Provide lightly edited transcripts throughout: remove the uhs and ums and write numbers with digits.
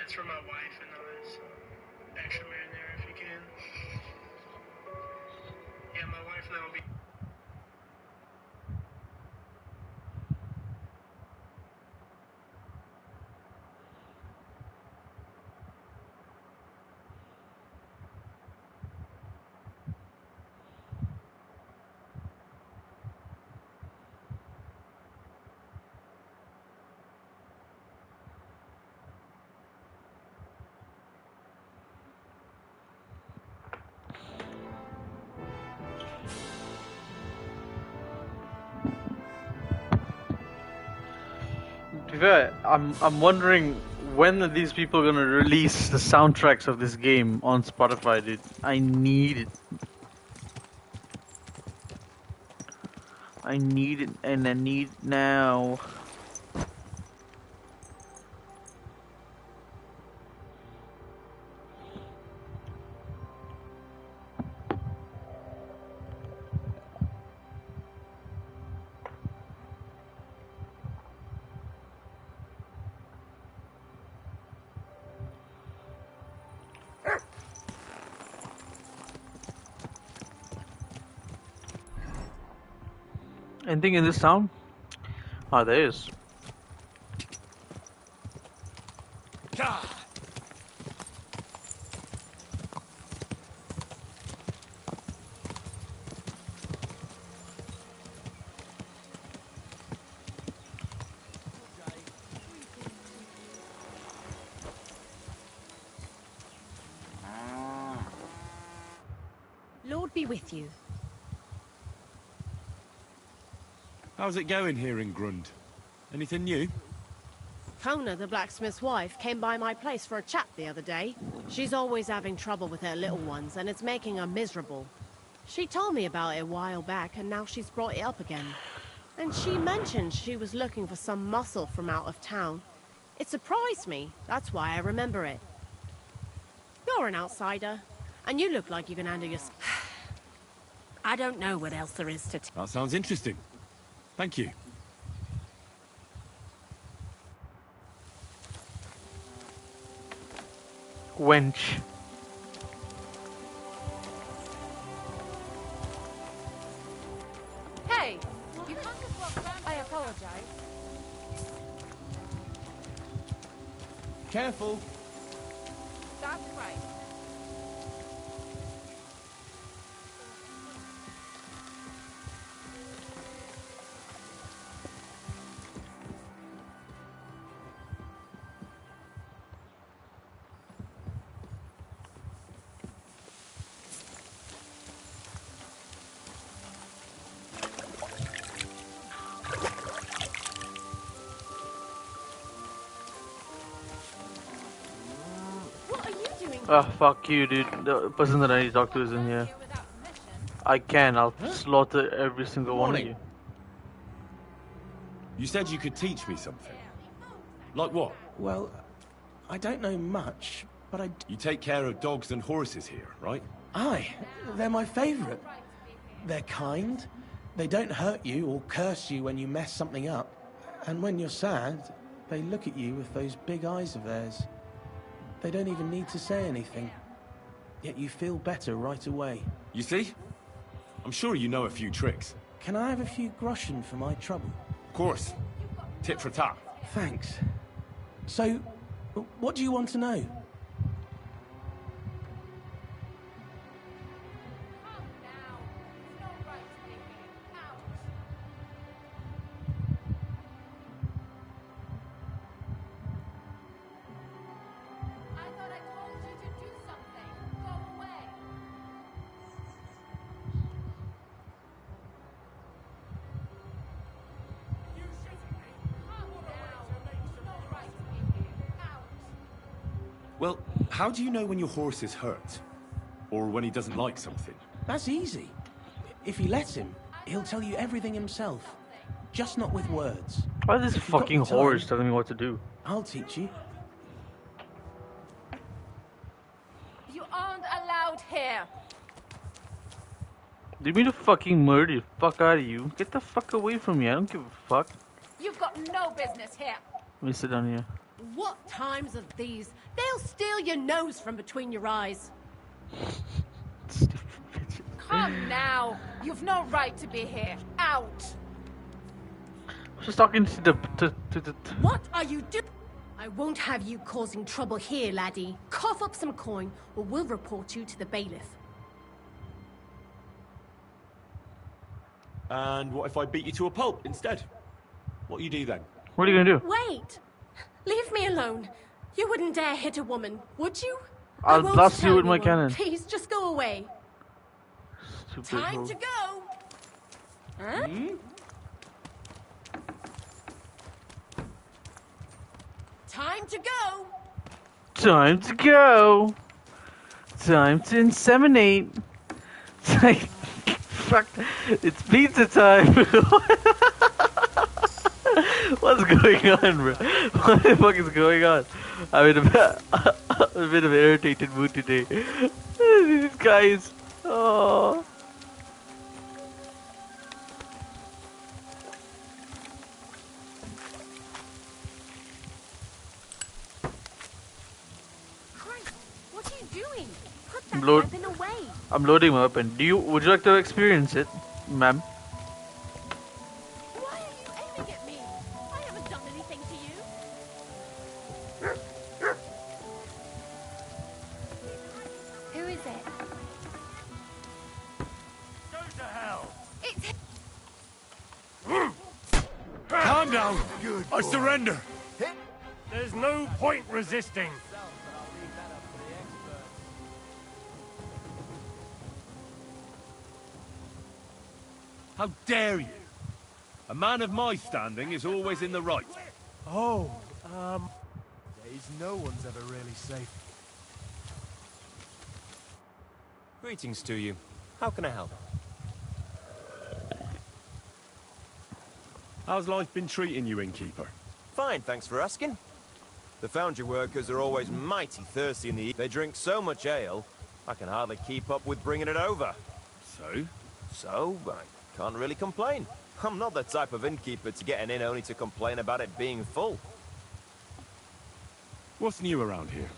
It's for my wife and I, so extra marinara if you can. Yeah, my wife and I will be. To be fair, I'm wondering when are these people gonna release the soundtracks of this game on Spotify, dude. I need it. I need it, and I need it now. Anything in this town? Ah, there is. Lord be with you. How's it going here in Grund? Anything new? Kona, the blacksmith's wife, came by my place for a chat the other day. She's always having trouble with her little ones, and it's making her miserable. She told me about it a while back, and now she's brought it up again. And she mentioned she was looking for some muscle from out of town. It surprised me, that's why I remember it. You're an outsider, and you look like you can handle your... I don't know what else there is to... That sounds interesting. Thank you. Wench. Hey, you can't just walk around. I apologize. Careful. That's right. Ah, fuck you, dude. The person that I need to talk to is in here. I can. I'll slaughter every single one of you. You said you could teach me something. Like what? Well, I don't know much, but I... You take care of dogs and horses here, right? Aye, they're my favourite. They're kind, they don't hurt you or curse you when you mess something up. And when you're sad, they look at you with those big eyes of theirs. They don't even need to say anything. Yet you feel better right away. You see? I'm sure you know a few tricks. Can I have a few groschen for my trouble? Of course. Tit for tat. Thanks. So, what do you want to know? Well, how do you know when your horse is hurt? Or when he doesn't like something? That's easy. If you let him, he'll tell you everything himself. Just not with words. Why is this fucking horse telling me what to do? I'll teach you. You aren't allowed here. Do you mean to fucking murder the fuck out of you? Get the fuck away from me. I don't give a fuck. You've got no business here. Let me sit down here. What times are these? They'll steal your nose from between your eyes. Come now. You've no right to be here. Out. Just talking to the. What are you doing? I won't have you causing trouble here, laddie. Cough up some coin, or we'll report you to the bailiff. And what if I beat you to a pulp instead? What you do then? What are you gonna do? Wait! Leave me alone. You wouldn't dare hit a woman, would you? I'll I won't blast you tell with my anyone. cannon. Please, just go away. Stupid Time hoe. to go! Huh? Time to go! Time to go. Time to inseminate. Fuck. It's pizza time. What's going on, bro? What the fuck is going on? I'm in a bit of an irritated mood today. These guys. Oh. Christ, what are you doing? Put that Lord. weapon away. I'm loading my weapon. Would you like to experience it, ma'am? Why are you aiming at me? I haven't done anything to you. Who is it? Go to hell! It's... Calm down. I surrender. There's no point resisting. How dare you? A man of my standing is always in the right. Oh, days no one's ever really safe. Greetings to you. How can I help? How's life been treating you, innkeeper? Fine, thanks for asking. The foundry workers are always mighty thirsty in the They drink so much ale, I can hardly keep up with bringing it over. So? So, I can't really complain. I'm not the type of innkeeper to get an inn only to complain about it being full. What's new around here?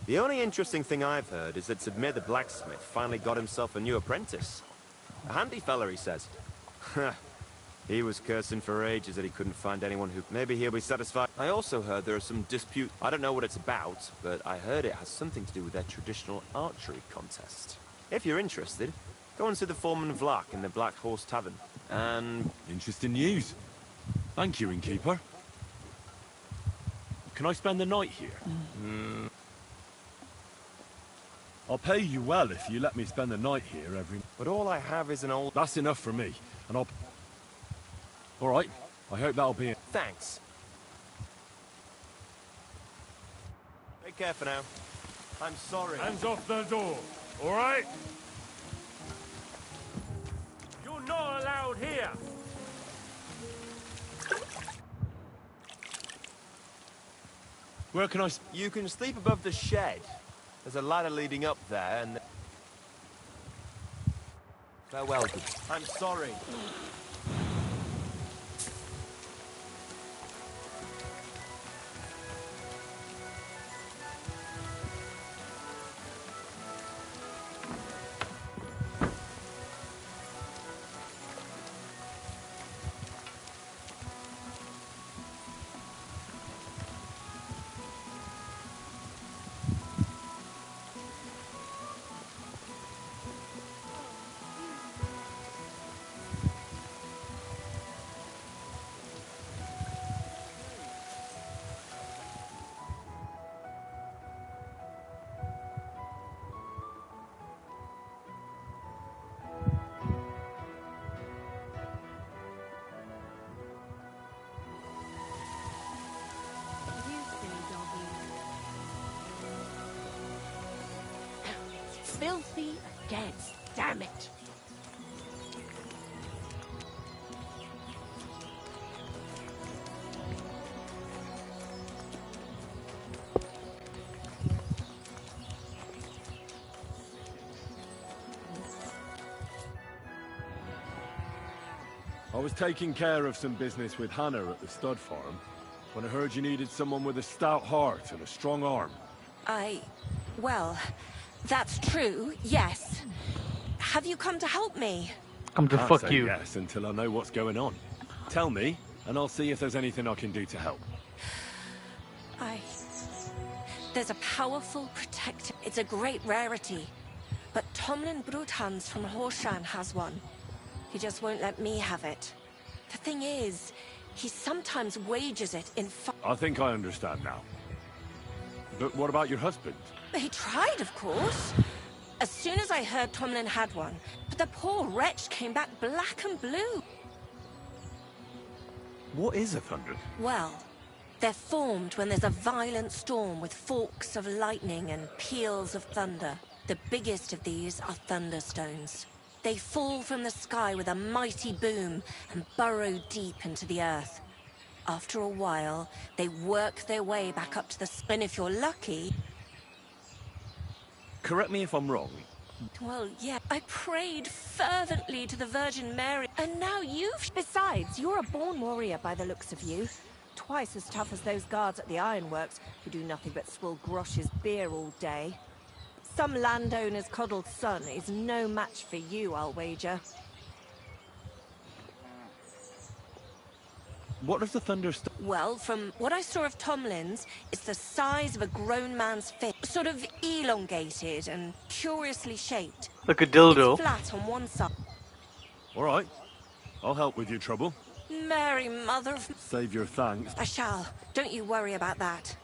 The only interesting thing I've heard is that Submir the blacksmith finally got himself a new apprentice. A handy fella, he says. He was cursing for ages that he couldn't find anyone who... Maybe he'll be satisfied. I also heard there are some dispute. I don't know what it's about, but I heard it has something to do with their traditional archery contest. If you're interested, go and see the foreman Vlak in the Black Horse Tavern. And... Interesting news. Thank you, innkeeper. Can I spend the night here? I'll pay you well if you let me spend the night here every... But all I have is an old... That's enough for me, and I'll... All right, I hope that'll be it. Thanks. Take care for now. I'm sorry. Hands off the door, all right? You're not allowed here. Where can I... You can sleep above the shed. There's a ladder leading up there, and... Farewell, good... I'm sorry. You silly doggy. Filthy again. Damn it. I was taking care of some business with Hannah at the stud farm. when I heard you needed someone with a stout heart and a strong arm. Well, that's true, yes. Have you come to help me? Come to Can't fuck say you. yes until I know what's going on. Tell me, and I'll see if there's anything I can do to help. There's a powerful protector. It's a great rarity. But Tomlin Bruthans from Horshan has one. He just won't let me have it. The thing is, he sometimes wages it in I think I understand now. But what about your husband? He tried, of course. As soon as I heard Tomlin had one, but the poor wretch came back black and blue. What is a thunder? Well, they're formed when there's a violent storm with forks of lightning and peals of thunder. The biggest of these are thunderstones. They fall from the sky with a mighty boom and burrow deep into the earth. After a while, they work their way back up to the sky, and if you're lucky... Correct me if I'm wrong. Well, yeah, I prayed fervently to the Virgin Mary, and now you've... Besides, you're a born warrior by the looks of you. Twice as tough as those guards at the ironworks, who do nothing but swill Grosh's beer all day. Some landowner's coddled son is no match for you, I'll wager. What does the thunderstorm... Well, from what I saw of Tomlin's, it's the size of a grown man's fist. Sort of elongated and curiously shaped. Like a dildo. It's flat on one side. All right. I'll help with your trouble. Mary, mother of... Save your thanks. I shall. Don't you worry about that.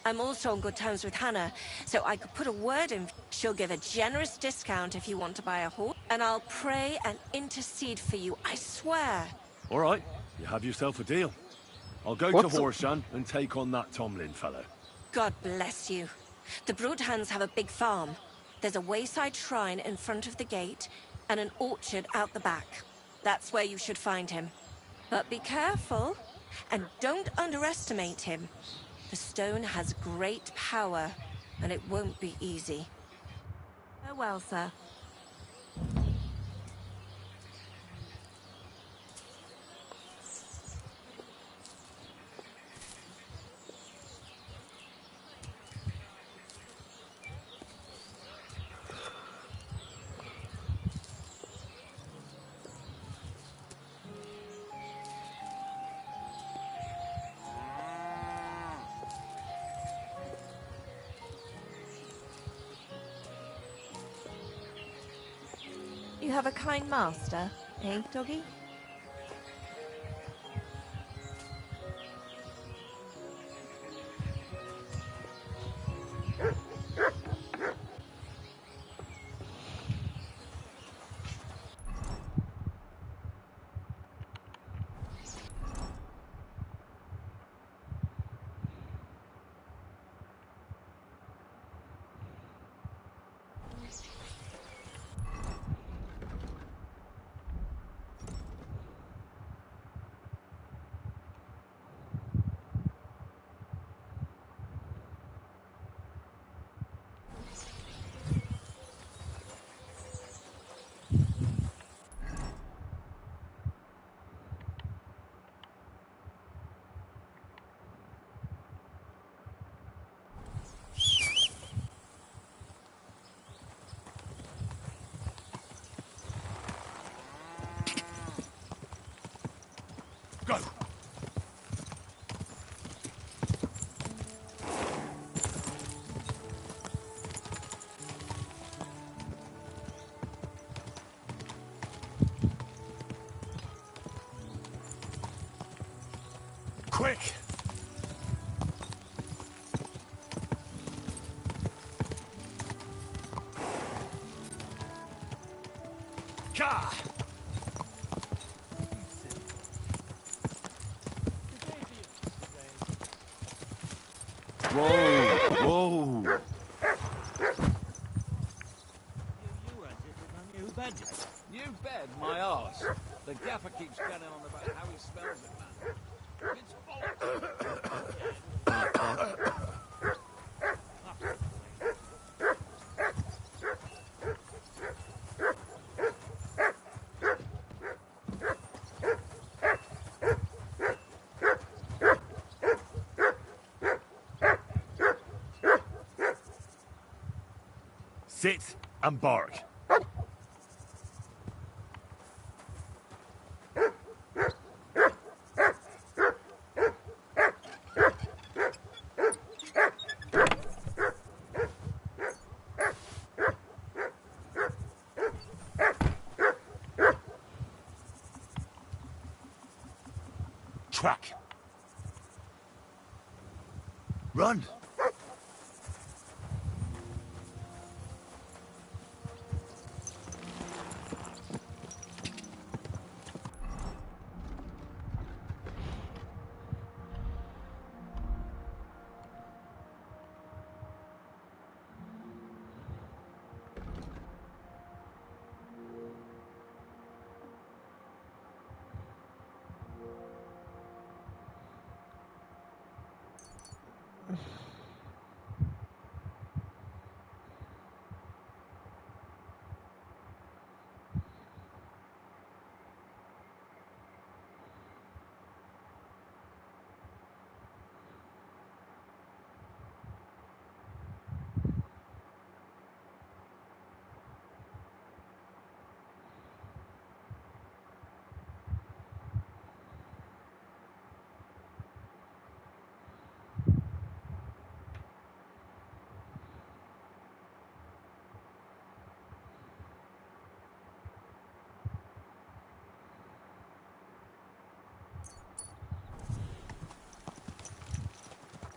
I'm also on good terms with Hannah, so I could put a word in. She'll give a generous discount if you want to buy a horse, and I'll pray and intercede for you, I swear. All right. You have yourself a deal. I'll go to Horshan and take on that Tomlin fellow. God bless you. The Broadhands have a big farm. There's a wayside shrine in front of the gate, and an orchard out the back. That's where you should find him. But be careful, and don't underestimate him. The stone has great power, and it won't be easy. Farewell, sir. You have a kind master, eh, doggy? Go! Quick! Ka! Whoa! Whoa! New bed, my arse. The gaffer keeps going on about how he smells it, man. Sit and bark. Track. Run.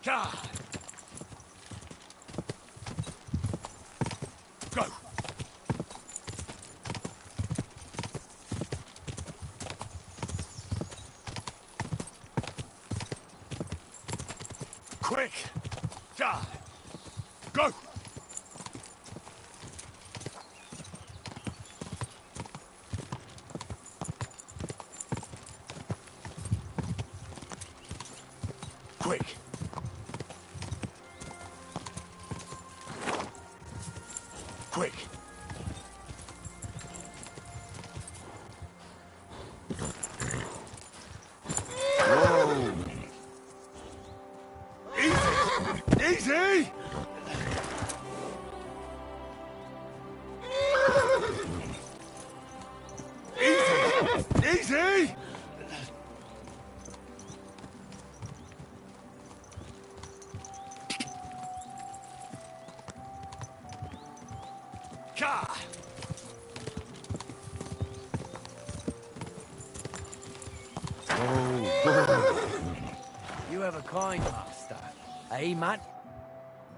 God. Go. Quick. God. Go. Quick. Quick. Whoa. Easy. Easy. Easy. Easy. God. You have a kind master. Hey, Matt.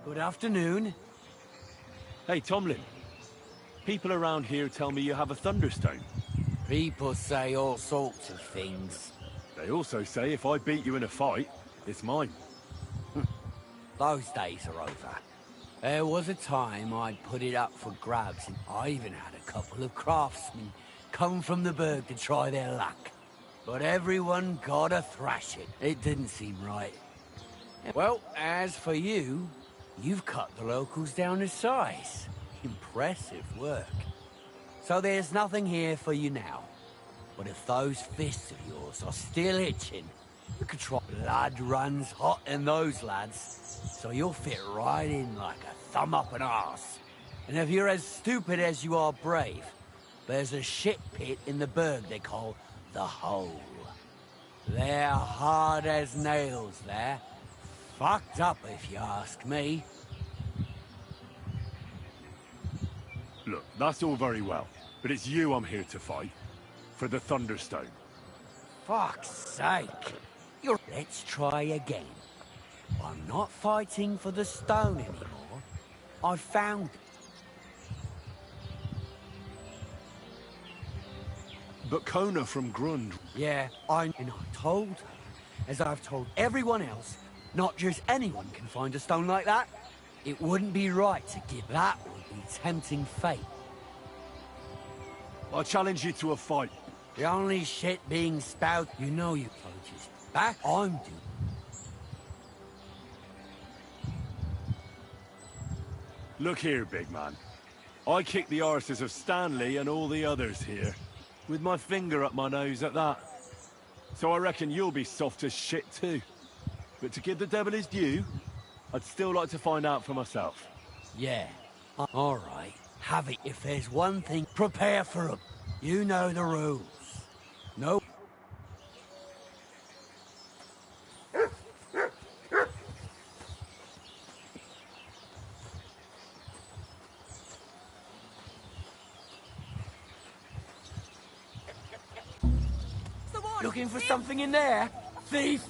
Good afternoon. Hey, Tomlin. People around here tell me you have a thunderstone. People say all sorts of things. They also say if I beat you in a fight, it's mine. Those days are over. There was a time I'd put it up for grabs, and I even had a couple of craftsmen come from the burg to try their luck. But everyone got a thrashing. It didn't seem right. Well, as for you, you've cut the locals down to size. Impressive work. So there's nothing here for you now. But if those fists of yours are still itching, you could try. Blood runs hot in those lads, so you'll fit right in like a thumb up an arse. And if you're as stupid as you are brave, there's a shit pit in the burg they call the Hole. They're hard as nails there. Fucked up if you ask me. Look, that's all very well, but it's you I'm here to fight. For the Thunderstone. Fuck's sake. Let's try again. I'm not fighting for the stone anymore. I found it. But Kona from Grund... Yeah, and I told her, as I've told everyone else, not just anyone can find a stone like that. It wouldn't be right to give. That would be tempting fate. I challenge you to a fight. The only shit being spout, you know you coaches. Back I'm due. Look here, big man. I kick the arses of Stanley and all the others here, with my finger up my nose at that. So I reckon you'll be soft as shit too. But to give the devil his due, I'd still like to find out for myself. Yeah, All right, have it. If there's one thing, prepare for them. You know the rules. No. Looking for something in there? Thief!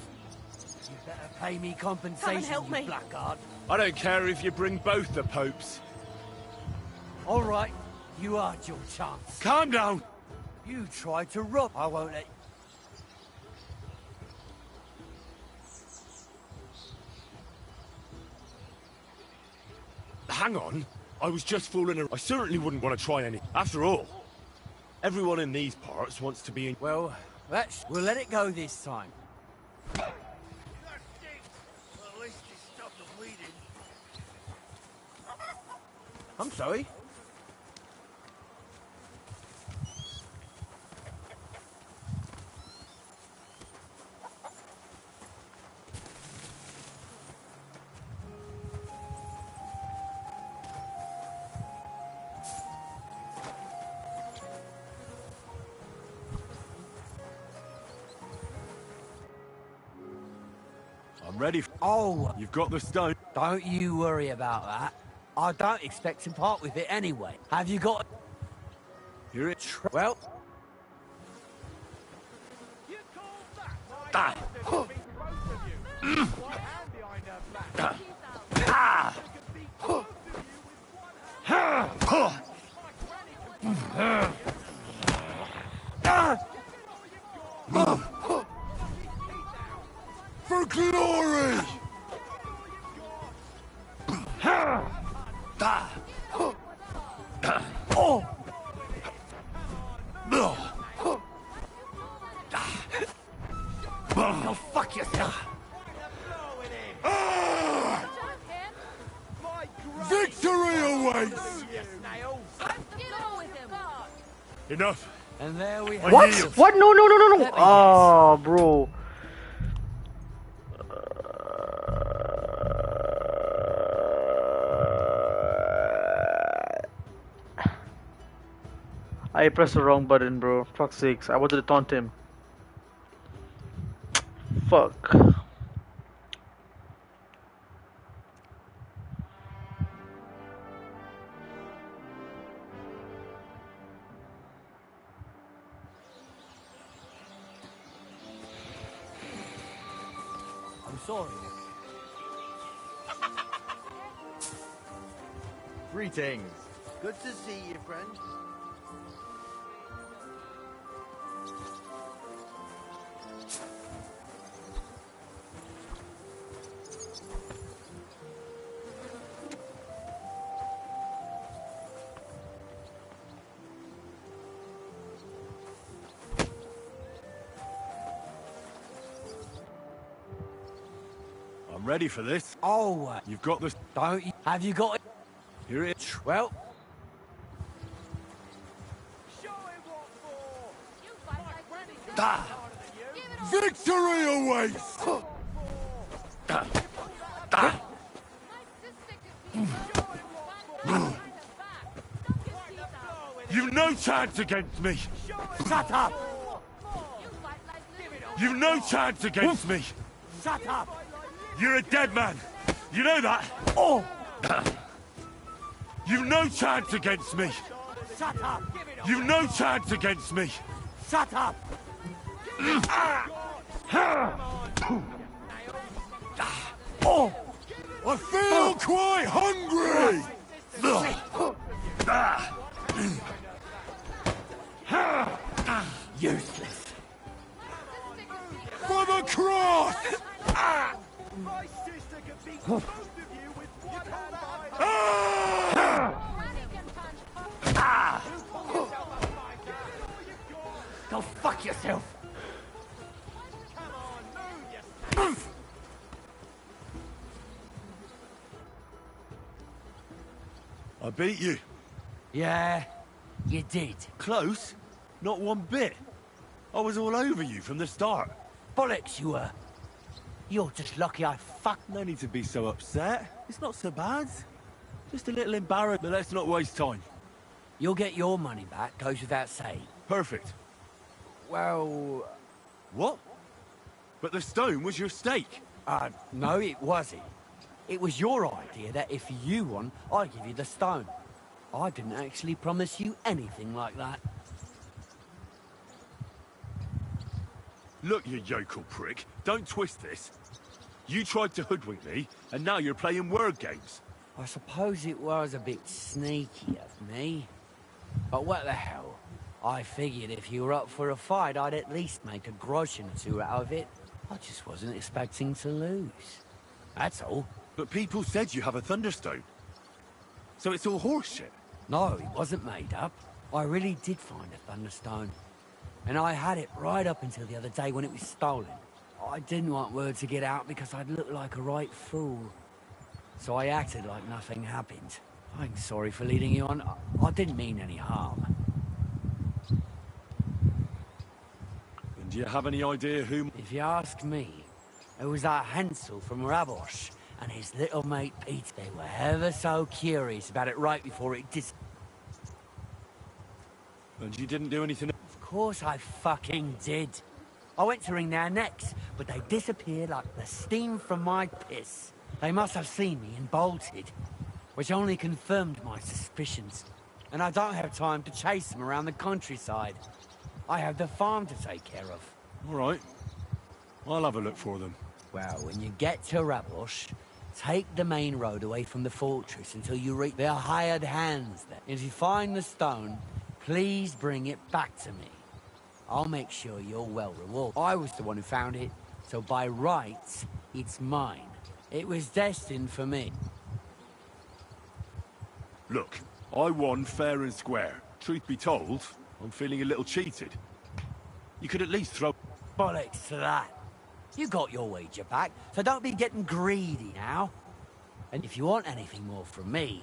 You better pay me compensation, help you me. blackguard. I don't care if you bring both the popes. All right, you had your chance. Calm down! You tried to rob. I won't let... Hang on. I was just fooling around. I certainly wouldn't want to try any. After all, everyone in these parts wants to be in... Well, we'll let it go this time. Well, at least you stopped the bleeding. I'm sorry. I'm ready. Oh, You've got the stone. don't you worry about that. I don't expect to part with it anyway. Have you got... You're it. Well... Ah. For glory! Go fuck yourself! Victory awaits! Enough. And there we What? yield. What? No, no, no, no, no. Oh, bro. I pressed the wrong button, bro. Fuck's sakes. I wanted to taunt him. Fuck. I'm sorry. Greetings. Good to see you, friend. I'm ready for this. Oh, You've got the... don't you... Have you got it? You're it. Well... Victory awaits! You've no chance against me! Shut up! You've no chance against me! Shut up! You're a dead man! You know that? Oh! You've no chance against me! Shut up! You've no chance against me! Shut up! Oh! I feel quite hungry! Useless. For the cross! My sister can beat both of you with one hand. Go fuck yourself! I beat you. Yeah, you did. Close? Not one bit. I was all over you from the start. Bollocks you were. You're just lucky I fucked... No need to be so upset. It's not so bad. Just a little embarrassed, but let's not waste time. You'll get your money back, goes without saying. Perfect. Well... What? But the stone was your stake. No, it wasn't. It was your idea that if you won, I'd give you the stone. I didn't actually promise you anything like that. Look, you yokel prick. Don't twist this. You tried to hoodwink me, and now you're playing word games. I suppose it was a bit sneaky of me. But what the hell? I figured if you were up for a fight, I'd at least make a groschen or two out of it. I just wasn't expecting to lose. That's all. But people said you have a thunderstone. So it's all horseshit. No, it wasn't made up. I really did find a thunderstone. And I had it right up until the other day when it was stolen. I didn't want word to get out because I'd look like a right fool. So I acted like nothing happened. I'm sorry for leading you on. I didn't mean any harm. And do you have any idea who... If you ask me, it was that Hansel from Rabosh and his little mate Pete. They were ever so curious about it right before it And you didn't do anything... Of course I fucking did. I went to wring their necks, but they disappeared like the steam from my piss. They must have seen me and bolted, which only confirmed my suspicions. And I don't have time to chase them around the countryside. I have the farm to take care of. All right. I'll have a look for them. Well, when you get to Rabosh, take the main road away from the fortress until you reach their hired hands there. If you find the stone, please bring it back to me. I'll make sure you're well rewarded. I was the one who found it, so by rights, it's mine. It was destined for me. Look, I won fair and square. Truth be told, I'm feeling a little cheated. You could at least throw... Bollocks to that. You got your wager back, so don't be getting greedy now. And if you want anything more from me...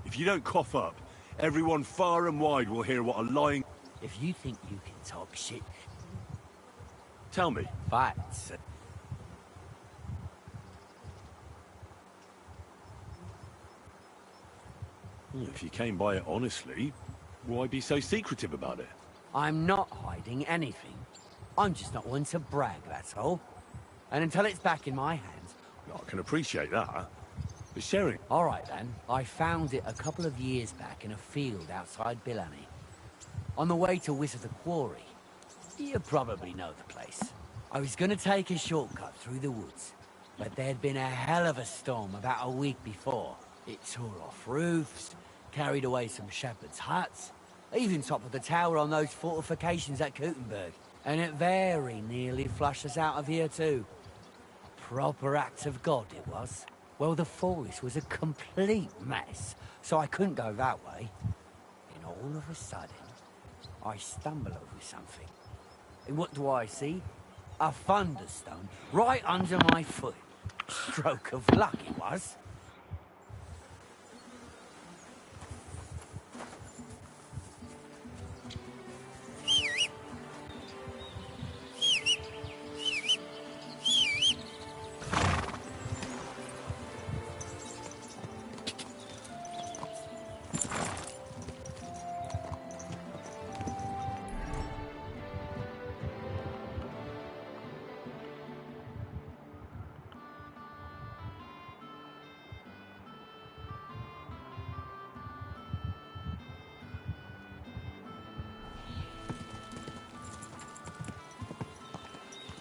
If you don't cough up, everyone far and wide will hear what a lying... If you think you can talk shit... Tell me. Facts. If you came by it honestly, why be so secretive about it? I'm not hiding anything. I'm just not one to brag, that's all. And until it's back in my hands... I can appreciate that. But sharing... All right, then. I found it a couple of years back in a field outside Billany. On the way to Wizard the Quarry. You probably know the place. I was gonna take a shortcut through the woods, but there'd been a hell of a storm about a week before. It tore off roofs, carried away some shepherds' huts, even toppled the tower on those fortifications at Gutenberg. And it very nearly flushed us out of here too. A proper act of God it was. Well, the forest was a complete mess, so I couldn't go that way. And all of a sudden, I stumble over something. And what do I see? A thunderstone right under my foot. Stroke of luck it was.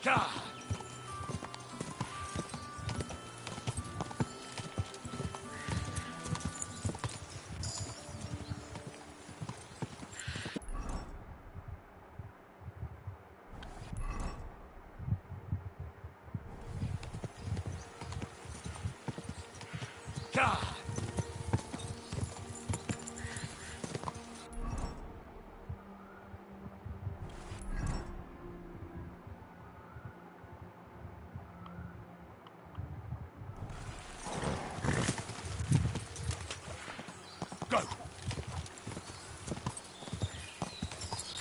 God! God! Go!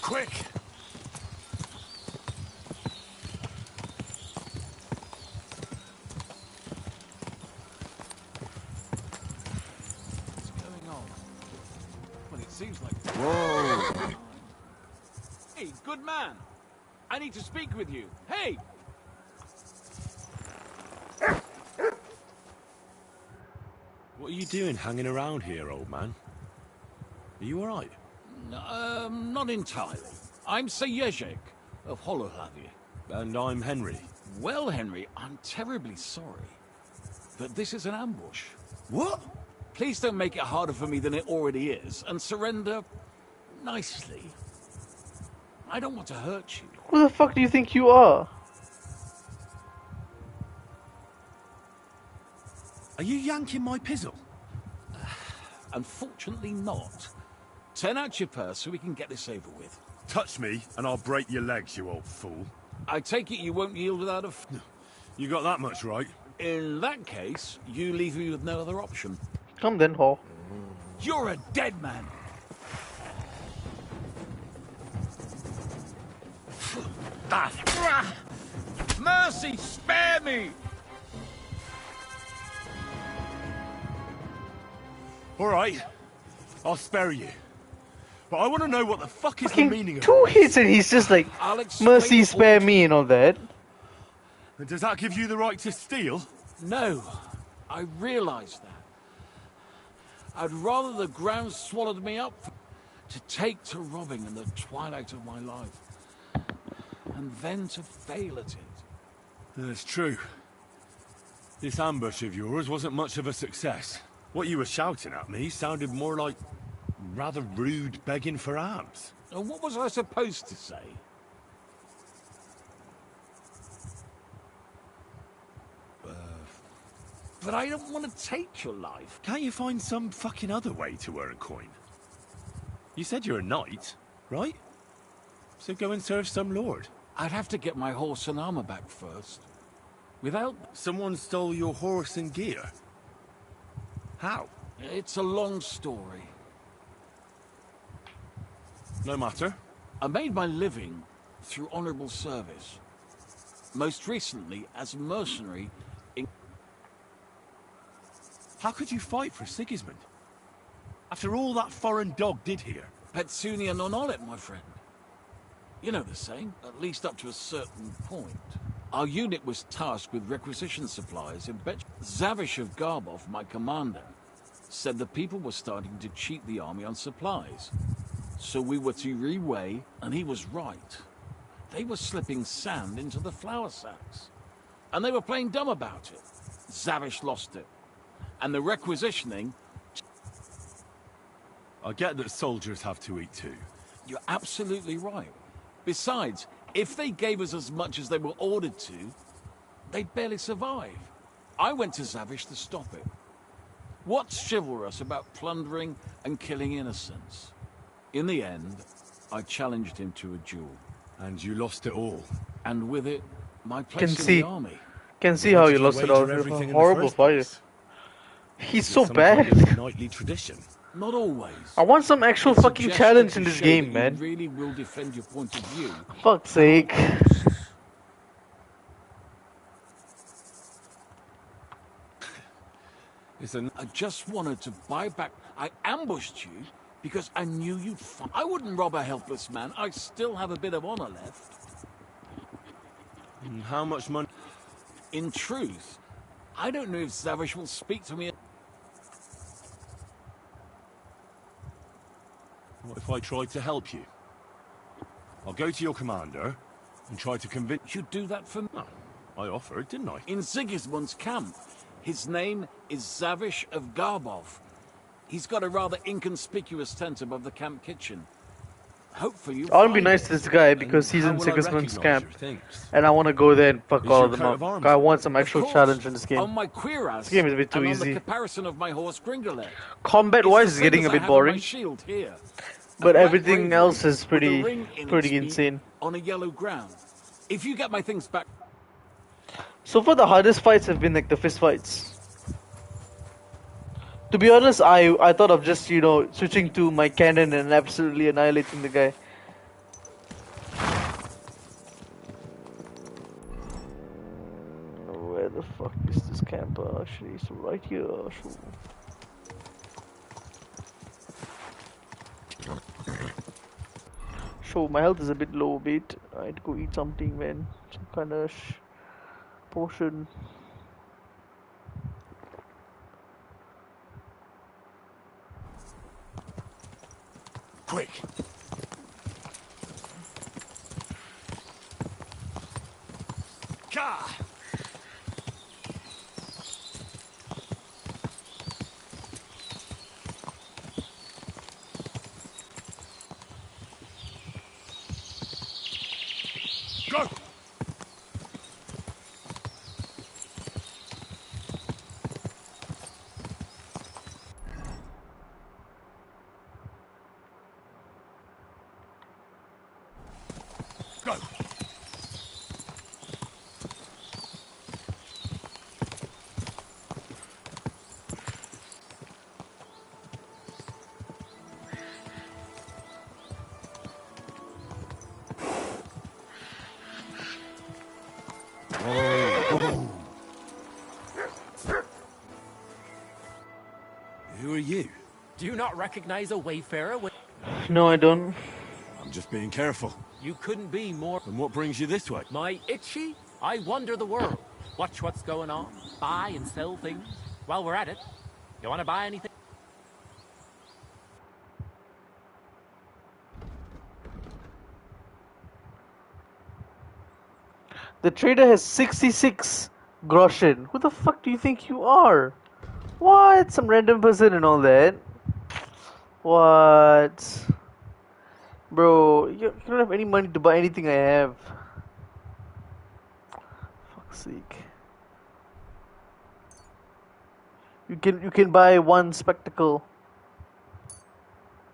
Quick! Good man. I need to speak with you. Hey! What are you doing hanging around here, old man? Are you alright? Not entirely. I'm Sejezek of Holohlavie. And I'm Henry. Well, Henry, I'm terribly sorry. But this is an ambush. What? Please don't make it harder for me than it already is, and surrender nicely. I don't want to hurt you. Who the fuck do you think you are? Are you yanking my pizzle? Unfortunately not. Turn out your purse so we can get this over with. Touch me, and I'll break your legs, you old fool. I take it you won't yield without a... You got that much right. In that case, you leave me with no other option. Come then, Hall. You're a dead man. Mercy, spare me! Alright, I'll spare you. But I want to know what the fuck is the meaning of Two it. hits and he's just like, mercy, spare me and all that. And does that give you the right to steal? No, I realize that. I'd rather the ground swallowed me up to take to robbing in the twilight of my life. And then to fail at it. That's true. This ambush of yours wasn't much of a success. What you were shouting at me sounded more like rather rude begging for alms. And what was I supposed to say? But I don't want to take your life. Can't you find some fucking other way to earn a coin? You said you're a knight, right? So go and serve some lord. I'd have to get my horse and armor back first. Without... Someone stole your horse and gear? How? It's a long story. No matter. I made my living through honorable service. Most recently as a mercenary in... How could you fight for Sigismund? After all that foreign dog did here? Petsunia non olet, my friend. You know the saying, at least up to a certain point. Our unit was tasked with requisition supplies in Zavish of Garbov, my commander, said the people were starting to cheat the army on supplies. So we were to reweigh, and he was right. They were slipping sand into the flour sacks. And they were playing dumb about it. Zavish lost it. And the requisitioning... I get that soldiers have to eat too. You're absolutely right. Besides, if they gave us as much as they were ordered to, they'd barely survive. I went to Zavish to stop it. What's chivalrous about plundering and killing innocents? In the end, I challenged him to a duel. And you lost it all. And with it, my place in the army. Can see how you lost it all. Horrible fight. He's so bad. Knightly tradition. Not always. I want some actual fucking challenge in this game, man. You really will defend your point of view. Fuck's sake. I just wanted to buy back. I ambushed you because I knew you'd fight. I wouldn't rob a helpless man. I still have a bit of honor left. And how much money? In truth, I don't know if Zavish will speak to me. What if I tried to help you? I'll go to your commander and try to convince... You'd do that for me? Oh, I offered, didn't I? In Sigismund's camp. His name is Zavish of Garbov. He's got a rather inconspicuous tent above the camp kitchen. Hopefully you... I want to be nice to this guy because he's in Sigismund's camp. And I want to go there and fuck all of them up. I want some actual challenge in this game. On my cuirass, This game is a bit too and easy. On the comparison of my horse Gringolet. Combat-wise, it's getting a bit boring. Shield here. But everything else is pretty insane. On a yellow ground. If you get my things back... So far, the hardest fights have been like the fist fights. To be honest, I thought of just, you know, switching to my cannon and absolutely annihilating the guy. Where the fuck is this camper? Actually, so right here. Oh, my health is a bit low, bit. I had to go eat something, man. Some kind of potion. Quick! Ka! Go! Go! Who are you? Do you not recognize a wayfarer? No, I don't. I'm just being careful. You couldn't be more... And what brings you this way? My itchy? I wander the world. Watch what's going on. Buy and sell things. While we're at it, you want to buy anything? The trader has 66 groschen. Who the fuck do you think you are? What? Some random person and all that? What? Bro, you don't have any money to buy anything I have. Fuck's sake. You can buy one spectacle.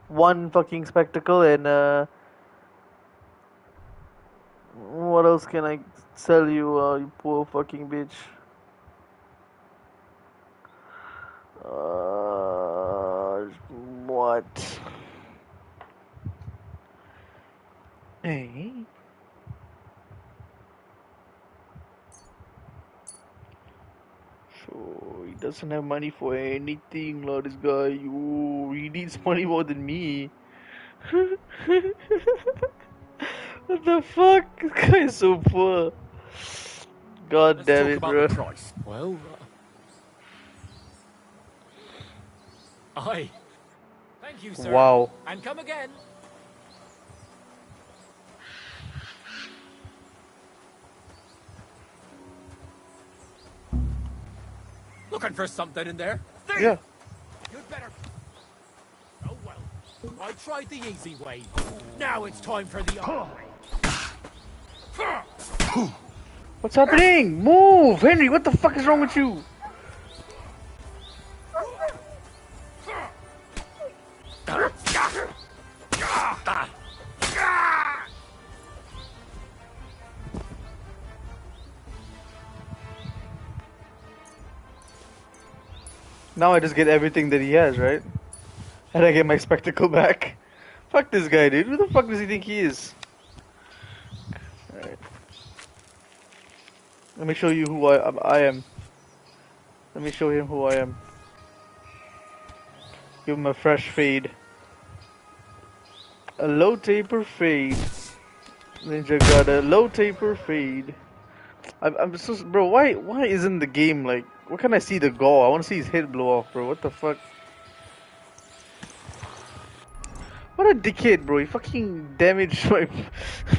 One fucking spectacle and what else can I sell you, you poor fucking bitch? What? Hey. So he doesn't have money for anything, lah. This guy, he needs money more than me. What the fuck? This guy is so poor. God damn it, bro. Well, aye. Thank you, sir. Wow. And come again. Looking for something in there? Yeah. You'd better... Oh, well. I tried the easy way. Now it's time for the hard way. What's happening? Move! Henry, what the fuck is wrong with you? Now I just get everything that he has, right? And I get my spectacle back. Fuck this guy, dude. Who the fuck does he think he is? Alright. Let me show you who I am. Let me show him who I am. Give him a fresh fade. A low taper fade. Ninja got a low taper fade. I'm so... Bro, why isn't the game like... Why can't I see the gore? I want to see his head blow off, bro. What the fuck? What a dickhead, bro. He fucking damaged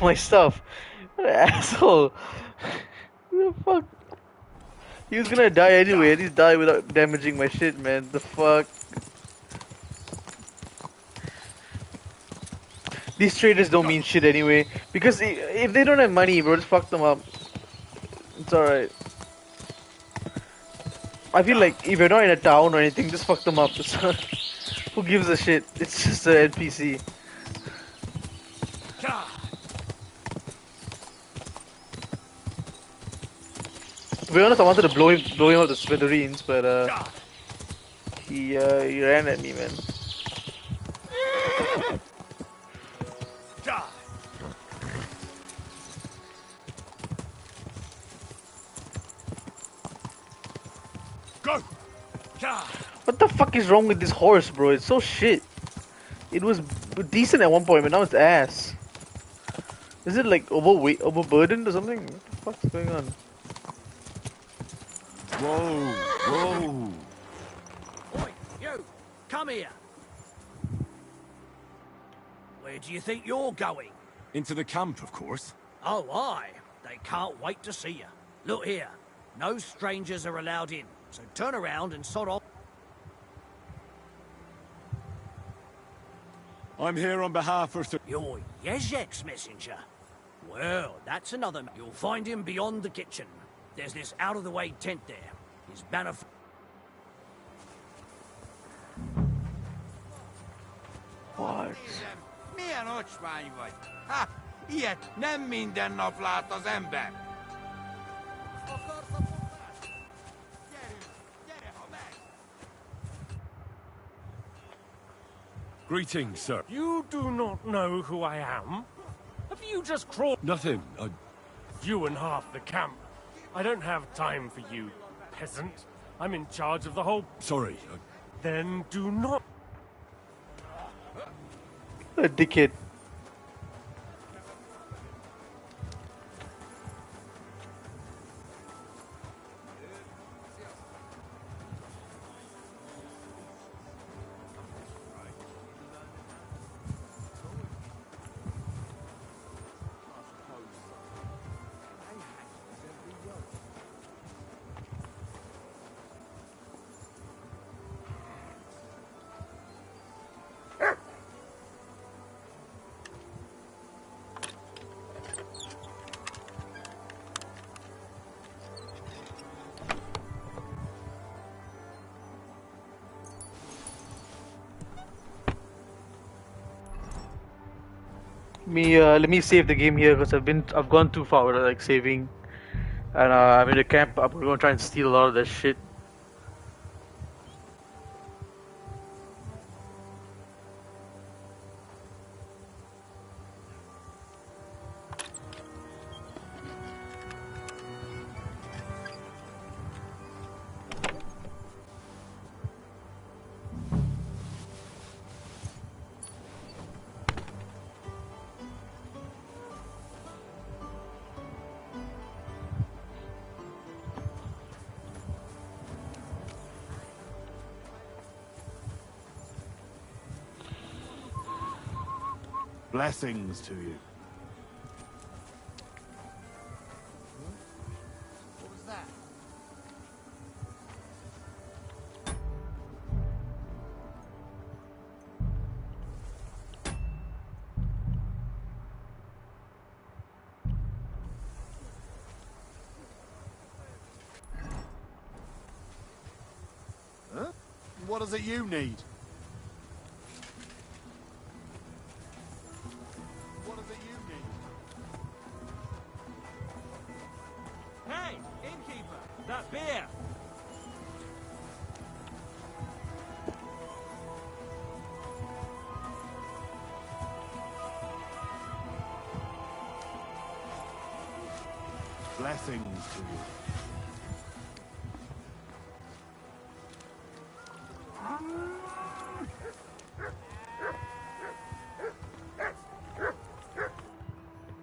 my stuff. What an asshole. What the fuck? He was gonna die anyway, and he's died without damaging my shit, man. The fuck? These traders don't mean shit anyway. Because if they don't have money, bro, just fuck them up. It's alright. I feel like if you're not in a town or anything, just fuck them up. Who gives a shit? It's just an NPC. To be honest, I wanted to blow him out the smithereens, but he ran at me, man. Go! What the fuck is wrong with this horse, bro? It's so shit. It was decent at one point, but now it's ass. Is it like overweight, overburdened or something? What the fuck's going on? Whoa, whoa. Oi, you! Come here! Where do you think you're going? Into the camp, of course. Oh, aye. They can't wait to see you. Look here. No strangers are allowed in, so turn around and sod off. I'm here on behalf of... You're Yezek's messenger. Well, that's another... You'll find him beyond the kitchen. There's this out-of-the-way tent there. His banner... What? Milyen ocsmány vagy? Ha! Ilyet nem minden nap lát az ember! Greetings, sir. You do not know who I am? Have you just crawled... Nothing. You and half the camp. I don't have time for you, peasant. I'm in charge of the whole... Sorry. Then do not... A dickhead. Let me save the game here because I've gone too far with like saving, and I'm in the camp. I'm gonna try and steal a lot of that shit. Blessings to you. What was that? Huh? What is it you need? What is it you need? Hey, innkeeper! That beer! Blessings to you.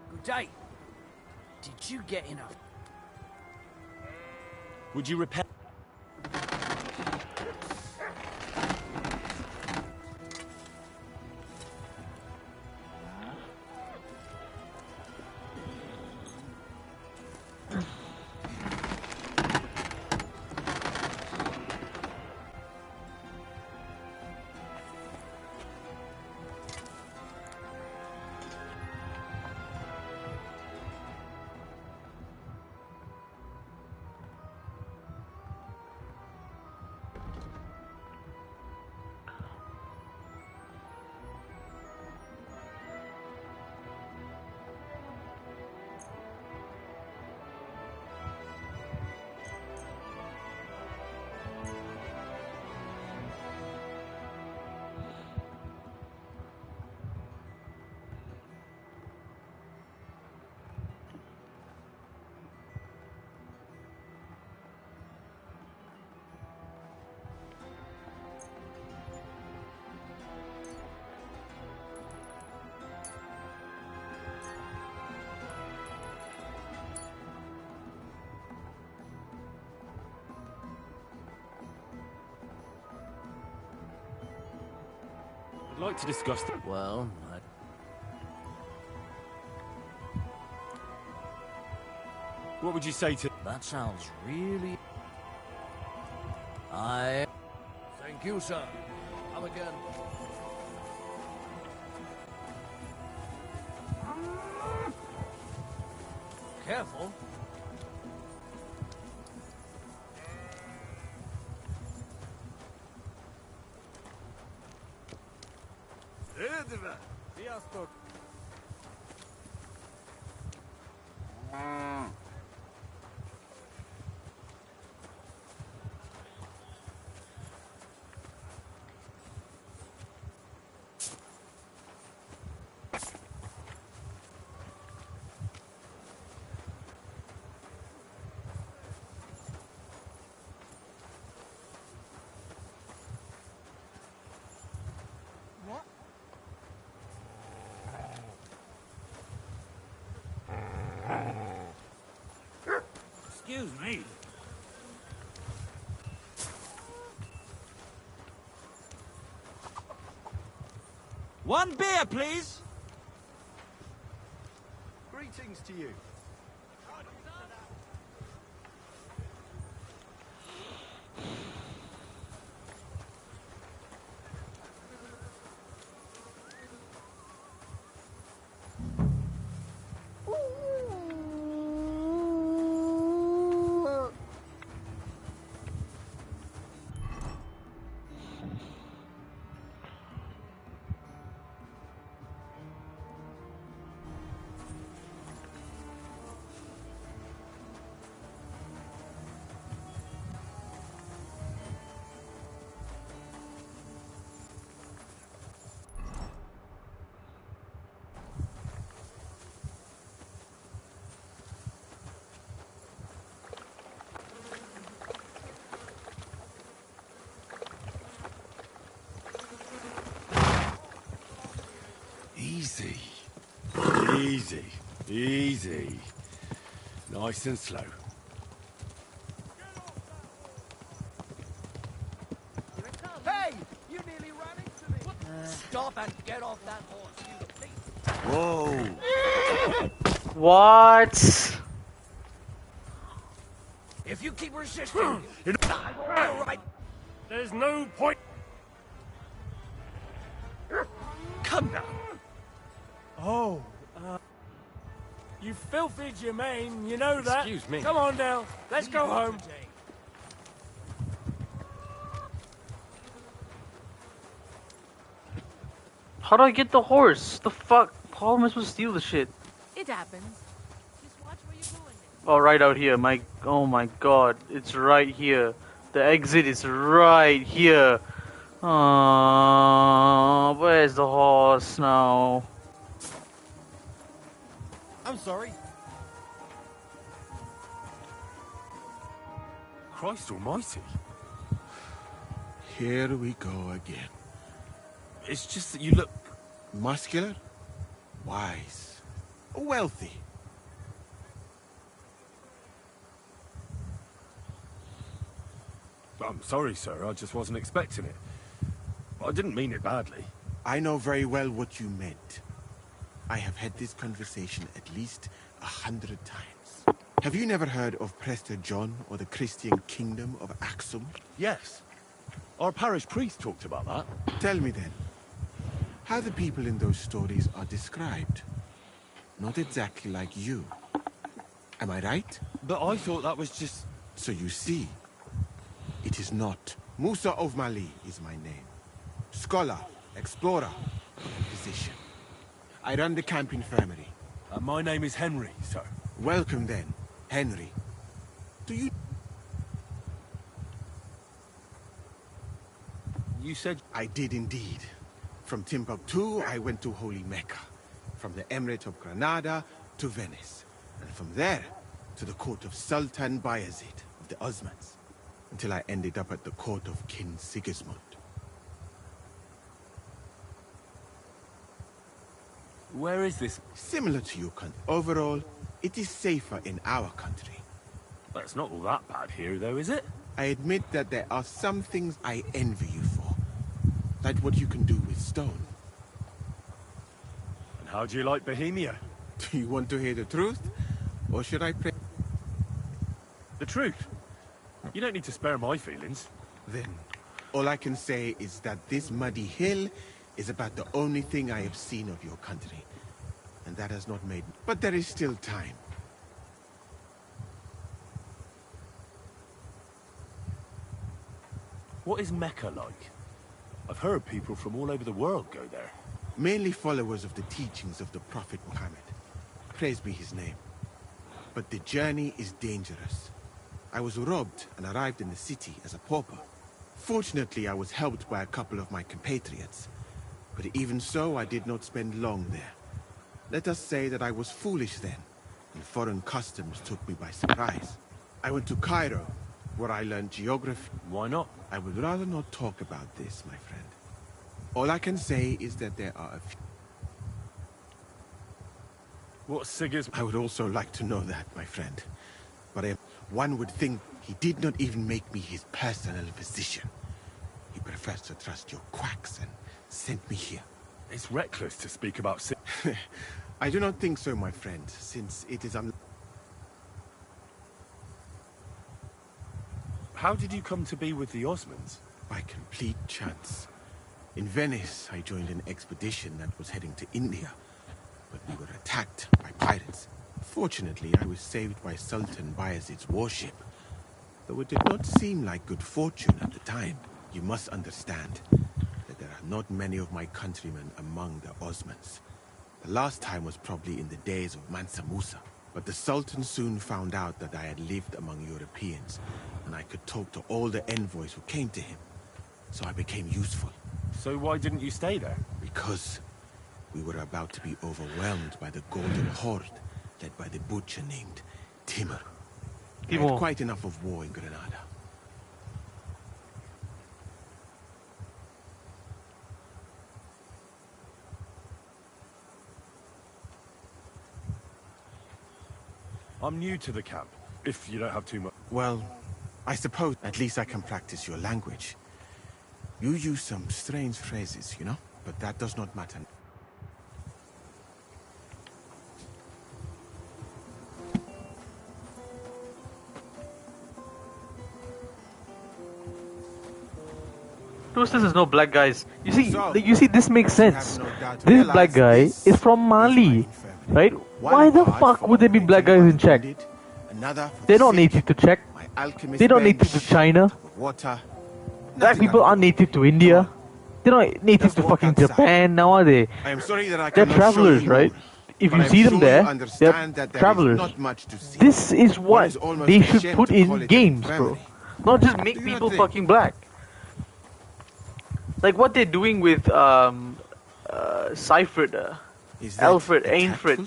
Good day. Did you get enough? Would you repair? I'd like to discuss the... Well, What would you say to... that sounds really... Thank you, sir. Come again. Careful. Excuse me. One beer, please. Greetings to you. Easy. Easy. Easy. Nice and slow. Hey! You nearly ran into me. Stop and get off that horse, you thief. Whoa. What? If you keep resisting, all right. There's no point. Come now. Oh, you filthy Jermaine, you know that. Excuse me. Come on, Del. Let's go home. How do I get the horse? The fuck? How am I supposed to steal the shit? It happens. Just watch where you're going. Oh, right out here. Oh my god. It's right here. The exit is right here. Oh, where's the horse now? I'm sorry. Christ almighty. Here we go again. It's just that you look... Muscular, wise, wealthy. I'm sorry, sir. I just wasn't expecting it. I didn't mean it badly. I know very well what you meant. I have had this conversation at least 100 times. Have you never heard of Prester John or the Christian Kingdom of Axum? Yes. Our parish priest talked about that. Tell me then, how the people in those stories are described. Not exactly like you. Am I right? But I thought that was just... So you see, it is not. Musa of Mali is my name. Scholar, explorer, physician. I run the camp infirmary. My name is Henry, sir. Welcome then, Henry. Do you... You said... I did indeed. From Timbuktu, I went to Holy Mecca. From the Emirate of Granada to Venice. And from there, to the court of Sultan Bayezid of the Osmans. Until I ended up at the court of King Sigismund. Where is this? Similar to your country. Overall, it is safer in our country. But it's not all that bad here, though, is it? I admit that there are some things I envy you for. Like what you can do with stone. How do you like Bohemia? Do you want to hear the truth? Or should I pray? The truth? You don't need to spare my feelings. Then, all I can say is that this muddy hill is about the only thing I have seen of your country. And that has not made me. But there is still time. What is Mecca like? I've heard people from all over the world go there. Mainly followers of the teachings of the Prophet Muhammad. Praise be his name. But the journey is dangerous. I was robbed and arrived in the city as a pauper. Fortunately, I was helped by a couple of my compatriots. But even so, I did not spend long there. Let us say that I was foolish then, and foreign customs took me by surprise. I went to Cairo, where I learned geography. Why not? I would rather not talk about this, my friend. All I can say is that there are a few... What Sigur's... I would also like to know that, my friend. But one would think he did not even make me his personal physician. He prefers to trust your quacks and sent me here. It's reckless to speak about I do not think so, my friend, since it is How did you come to be with the Osmonds? By complete chance. In Venice, I joined an expedition that was heading to India, but we were attacked by pirates. Fortunately, I was saved by Sultan Bayezid's warship, though it did not seem like good fortune at the time. You must understand that there are not many of my countrymen among the Osmans. The last time was probably in the days of Mansa Musa, but the Sultan soon found out that I had lived among Europeans, and I could talk to all the envoys who came to him, so I became useful. So why didn't you stay there? Because we were about to be overwhelmed by the Golden Horde, led by the butcher named Timur. I had quite enough of war in Granada. I'm new to the camp, if you don't have too much... Well, I suppose at least I can practice your language. You use some strange phrases, you know? But that does not matter. Toasters is no black guys. You see, this makes sense. This black guy is from Mali, right? Why the fuck would there be black guys in Czech? They're not native to Czech. They're not native to China. Black people aren't native to India. They're not native to fucking Japan now, are they? They're travelers, right? If you see them there, they're travelers. This is what they should put in games, bro. Not just make people fucking black. Like what they're doing with Seifert, Alfred, Ainfred,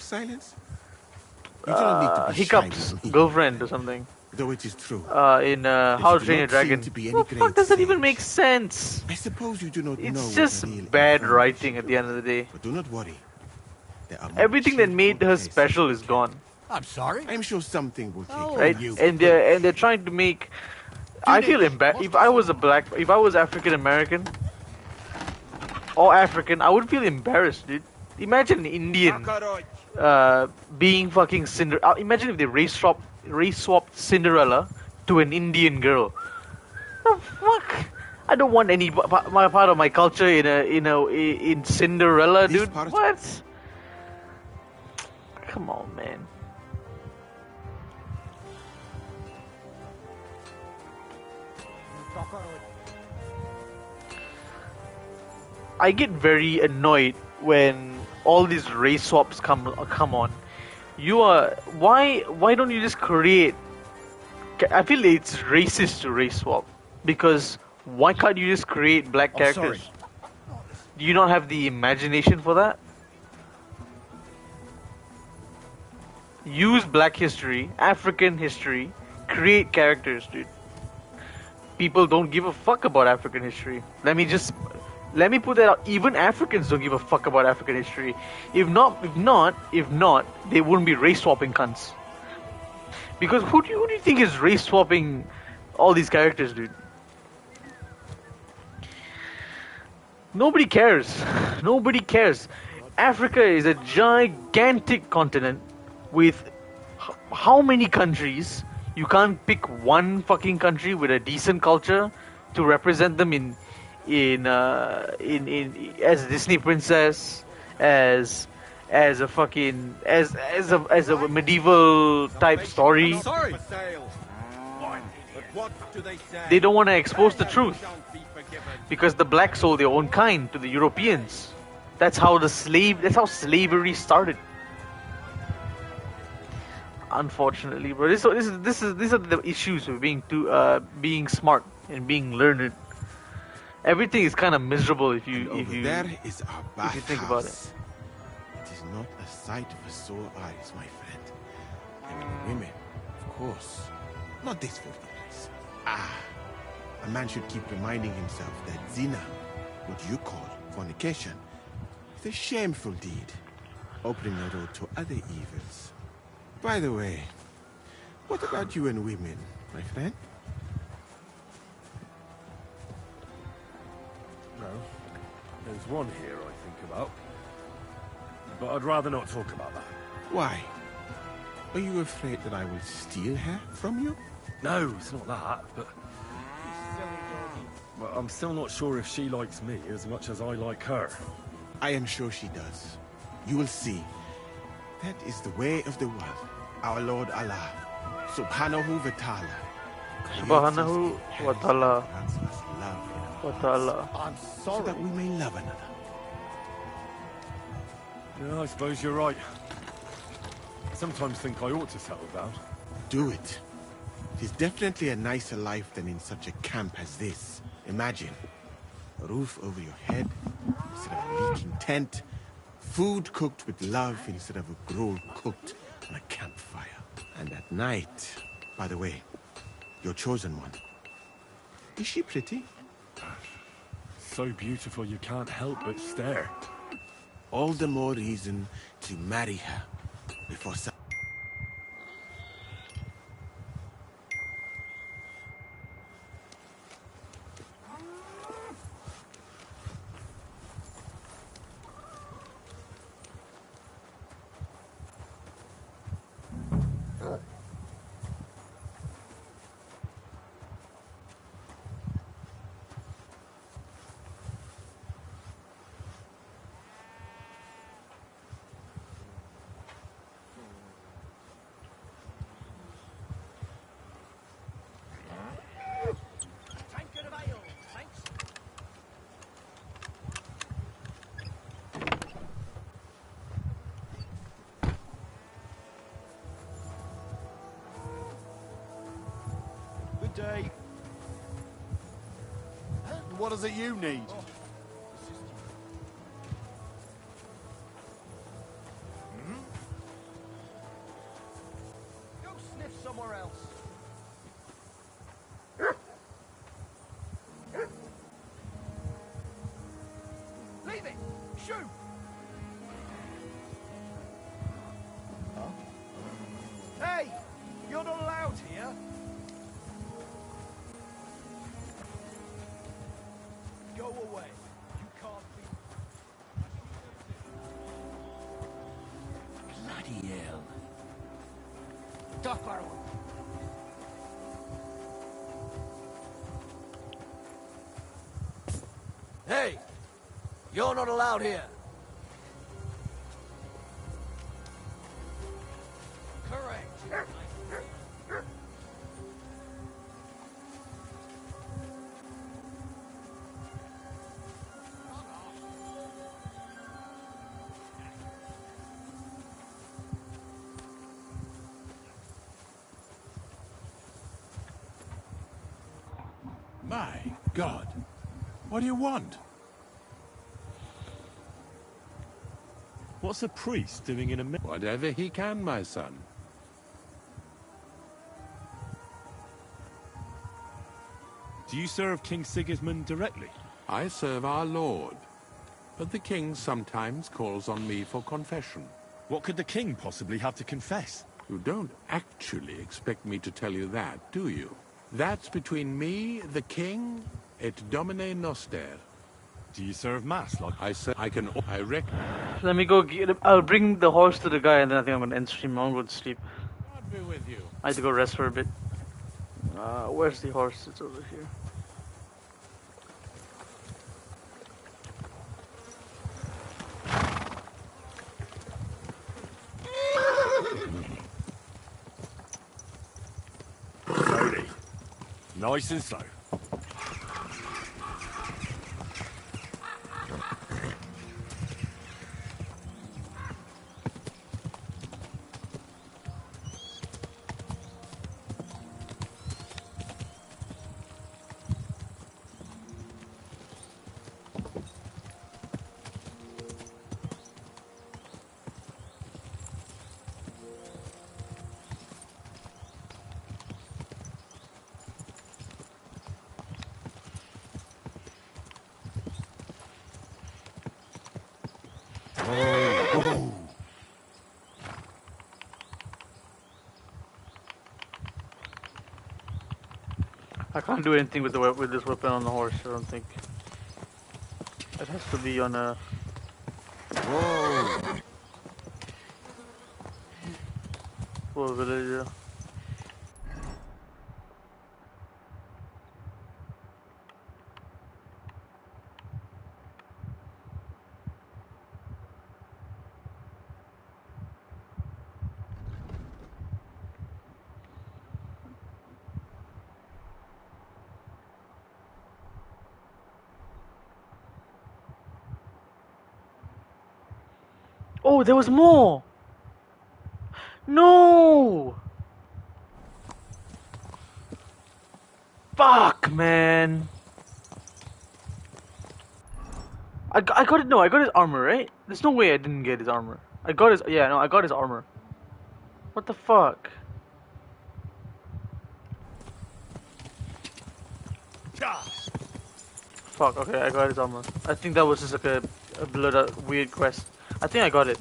Hiccup's girlfriend or something. Though it is true. In How to Train Your Dragon. What the fuck does that even make sense? I suppose you do not know. It's just bad writing at the end of the day. But do not worry. Everything that made her special is gone. I'm sorry. I'm sure something will take right? And they're trying to make. I feel embarrassed. If I was African American or African, I would feel embarrassed, dude. Imagine an Indian being fucking Cinderella. Imagine if they race swapped Cinderella to an Indian girl. The fuck? I don't want any part of my culture in Cinderella, dude. What? Come on, man. I get very annoyed when all these race swaps come on. Why don't you just create? I feel it's racist to race swap because why can't you just create black characters? Do you not have the imagination for that? Use black history, African history, create characters, dude. People don't give a fuck about African history. Let me put that out. Even Africans don't give a fuck about African history. If not, they wouldn't be race swapping cunts. Because who do you think is race swapping all these characters, dude? Nobody cares. Nobody cares. Africa is a gigantic continent with how many countries? You can't pick one fucking country with a decent culture to represent them in as a Disney princess, as a fucking as a medieval type story. Sorry. For sale. But what do they say? They don't want to expose the truth because the blacks sold their own kind to the Europeans. That's how slavery started. Unfortunately, bro. These are the issues with being smart and being learned. Everything is kind of miserable if you there is our if you think about it. It is not a sight for sore eyes, my friend. And women, of course. Not this filthy place. A man should keep reminding himself that zina, what you call fornication, is a shameful deed, opening the road to other evils. By the way, what about you and women, my friend? No. There's one here I think about. But I'd rather not talk about that. Why? Are you afraid that I will steal her from you? No, it's not that, but... Well, I'm still not sure if she likes me as much as I like her. I am sure she does. You will see. That is the way of the world. Our Lord Allah, Subhanahu wa Ta'ala. Subhanahu wa Ta'ala. Wa Ta'ala. I'm sorry. So that we may love another. Yeah, I suppose you're right. I sometimes think I ought to settle down. Do it. It is definitely a nicer life than in such a camp as this. Imagine. A roof over your head instead of a leaking tent. Food cooked with love instead of a gruel cooked on a campfire. And at night, by the way, your chosen one. Is she pretty? So beautiful you can't help but stare. All the more reason to marry her before Day. What is it you need? Go sniff somewhere else. Leave it! Shoot! Huh? Hey! You're not allowed here! Go away. You can't be... Bloody hell. Doc Barrow. Hey! You're not allowed here. Correct. My God. What do you want? What's a priest doing in a... Whatever he can, my son. Do you serve King Sigismund directly? I serve our Lord. But the king sometimes calls on me for confession. What could the king possibly have to confess? You don't actually expect me to tell you that, do you? That's between me, the king, et Domine Noster. Do you serve mass like I said I can. I reckon. Let me go get. I'll bring the horse to the guy, and then I think I'm gonna end stream. I'm gonna go to sleep. God be with you. I had to go rest for a bit. Where's the horse? It's over here. Slowly. Nice and slow. I can't do anything with the with this weapon on the horse. I don't think. It has to be on a. Whoa! Poor villager. Oh, there was more! No! Fuck, man! I got it. No, I got his armor, right? There's no way I didn't get his armor. I got his. Yeah, no, I got his armor. What the fuck? Fuck. Okay, I got his armor. I think that was just like a blood weird quest. I think I got it,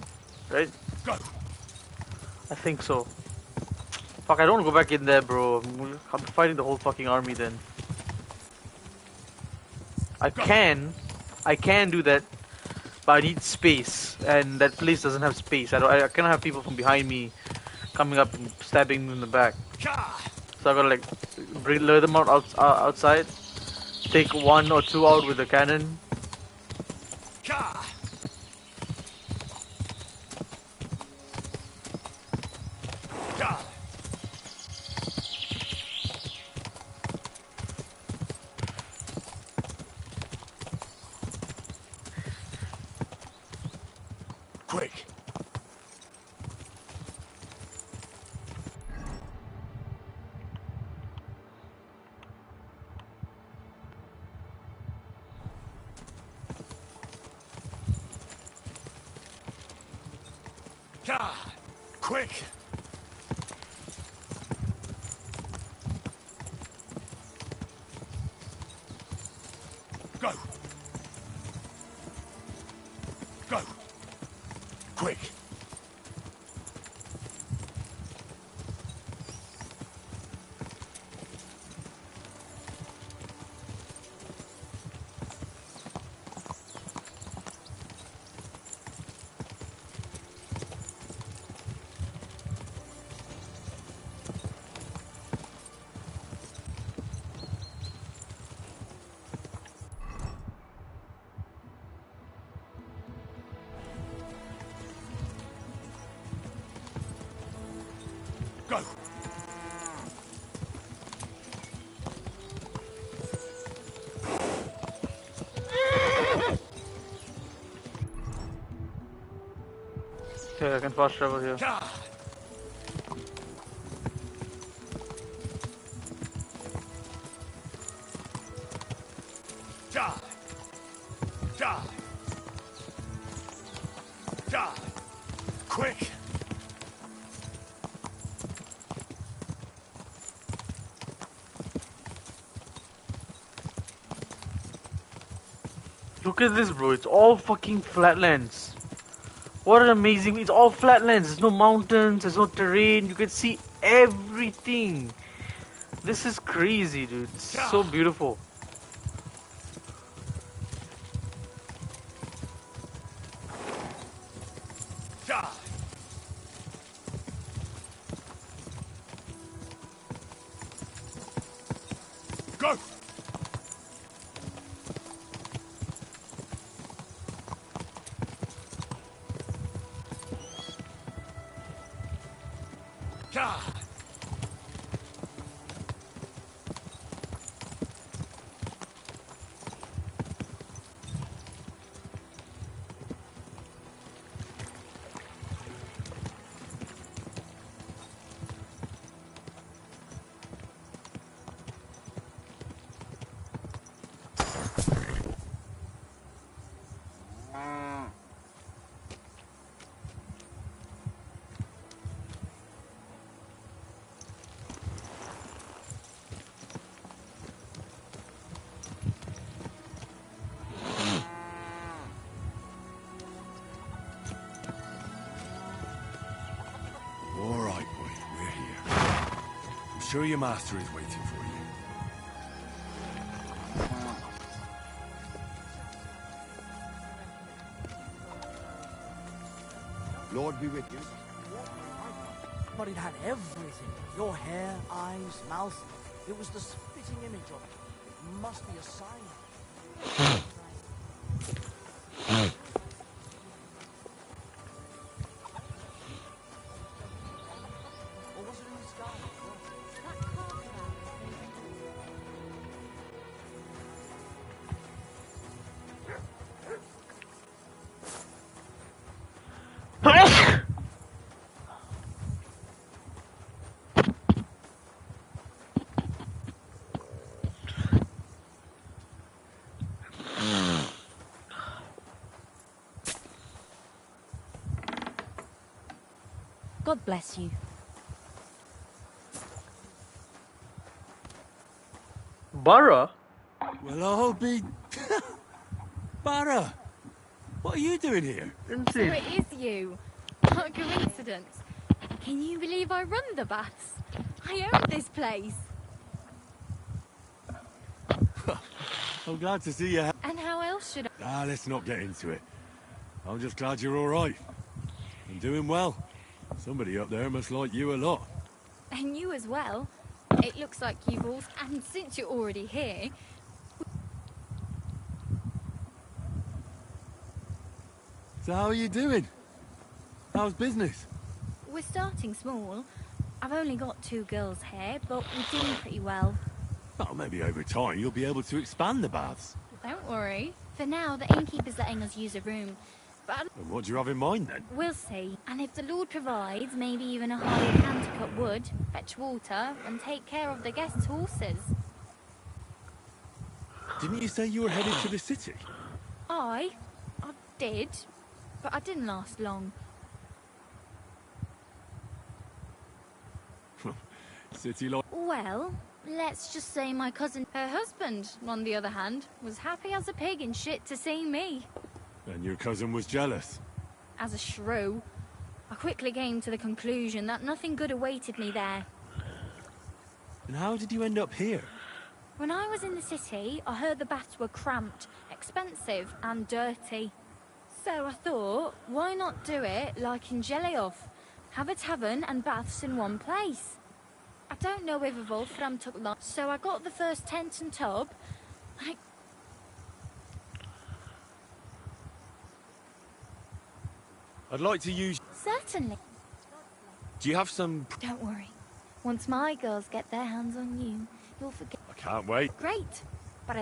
right? Go. I think so. Fuck, I don't want to go back in there, bro. I'm fighting the whole fucking army then. I can do that, but I need space, and that place doesn't have space. I cannot have people from behind me coming up and stabbing me in the back. So I gotta like lure them outside, take 1 or 2 out with the cannon. Quick. Quick. Go. Go. Quick. Go. Okay, I can fast travel here. Quick. Look at this, bro. It's all fucking flatlands. What an amazing... It's all flatlands. There's no mountains. There's no terrain. You can see everything. This is crazy, dude. It's so beautiful. Go! God! All right, boy, we're here. I'm sure your master is waiting for you. Lord be with you. But it had everything. Your hair, eyes, mouth. It was the spitting image of it. It must be a sign. Or was it in the sky? God bless you. Bara? Well, I'll be... Bara! What are you doing here? So it is you. What a coincidence. Can you believe I run the baths? I own this place. I'm glad to see you. And how else should I? Let's not get into it. I'm just glad you're all right. And doing well. Somebody up there must like you a lot. And you as well. It looks like you've all... And since you're already here... So how are you doing? How's business? We're starting small. I've only got 2 girls here, but we're doing pretty well. Oh, maybe over time you'll be able to expand the baths. Don't worry. For now, the innkeeper's letting us use a room. But And what do you have in mind then? we'll see. And if the Lord provides, maybe even a hired hand to cut wood, fetch water, and take care of the guests' horses. Didn't you say you were headed to the city? I did, but I didn't last long. City life. Well, let's just say my cousin, her husband, on the other hand, was happy as a pig in shit to see me. And your cousin was jealous. As a shrew, I quickly came to the conclusion that nothing good awaited me there. And how did you end up here? When I was in the city, I heard the baths were cramped, expensive, and dirty. So I thought, why not do it like in Jelioff? Have a tavern and baths in one place. I don't know if Wolfram took long, so I got the first tent and tub. I'd like to use... Certainly. Do you have some... Don't worry. Once my girls get their hands on you, you'll forget. I can't wait. Great. But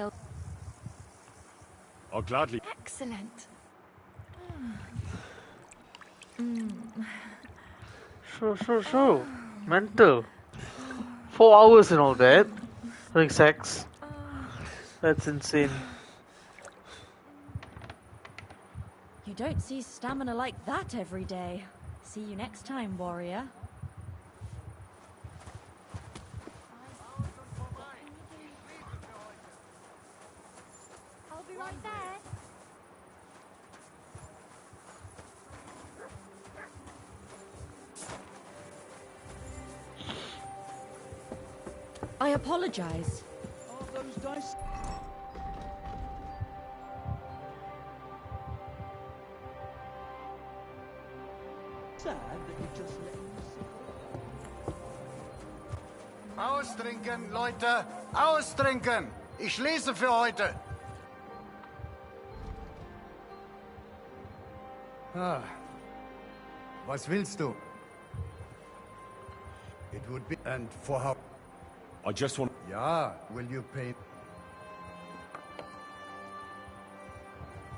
I'll gladly... Excellent. Sure. Mental. 4 hours and all that. Having sex. That's insane. You don't see stamina like that every day. See you next time, warrior. I'll be right there. I apologize. Are those dice? Sad that you just let me Austrinken, Leute! Austrinken! Ich schließe für heute! Ah. Was willst du? It would be... And for how... I just want... Yeah, will you pay...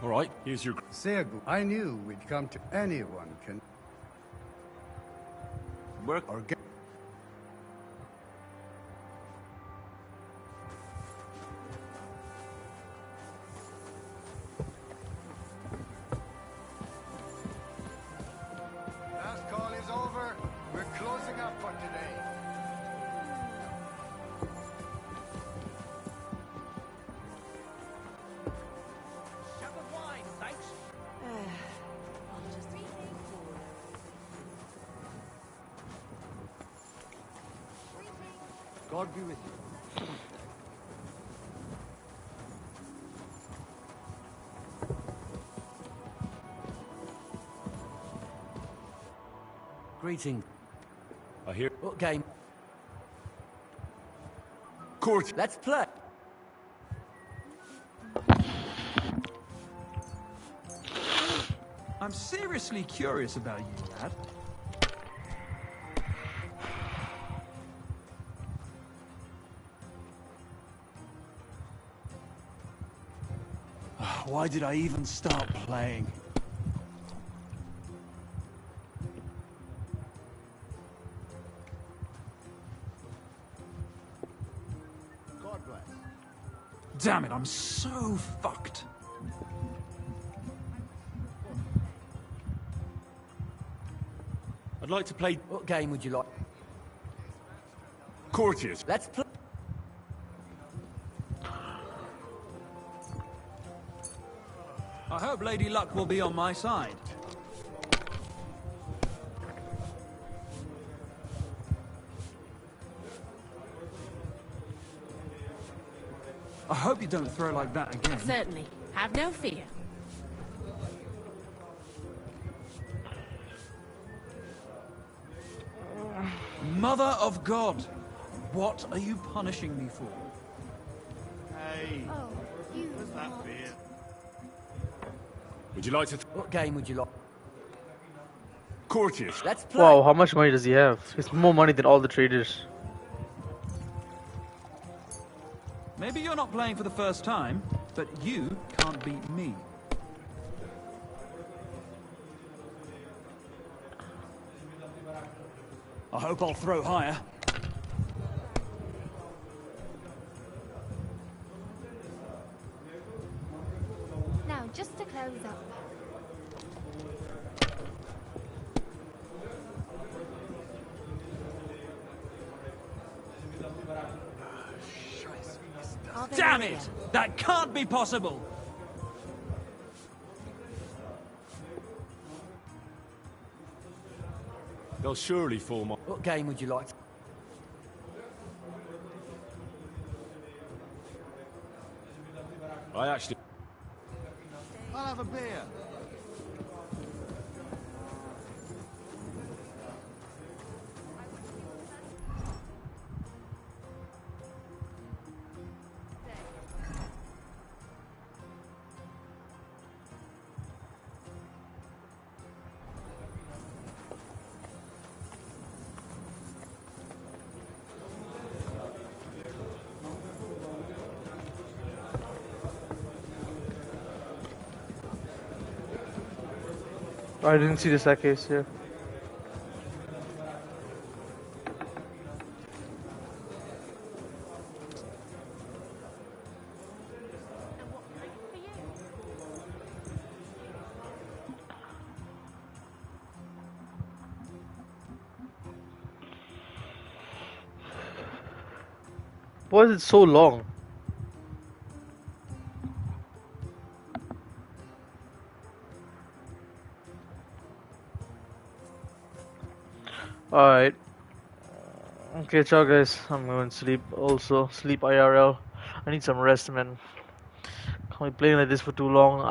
All right, here's your... Sehr gut. I knew we'd come to... Anyone can... Work... Or get... Last call is over. We're closing up for today. Shot of wine, thanks. God be with you. Greeting. I hear... What game? Court. Let's play. I'm seriously curious about you, lad. Why did I even start playing? God bless. Damn it, I'm so fucked. I'd like to play... What game would you like? Courtiers. Let's play. I hope Lady Luck will be on my side. I hope you don't throw like that again. Certainly. Have no fear. Mother of God, what are you punishing me for? Hey, where's that beer? Would you like to... What game would you like? Courtiers. Let's play. Wow, how much money does he have? It's more money than all the traders. Maybe you're not playing for the first time, but you can't beat me. I hope I'll throw higher. Now, just to close up. Damn it! That can't be possible! They'll surely fall my... What game would you like? I actually... I'll have a beer. I didn't see the staircase here. Why is it so long? Alright. Okay, ciao guys. I'm going to sleep also. Sleep IRL. I need some rest, man. Can't be playing like this for too long.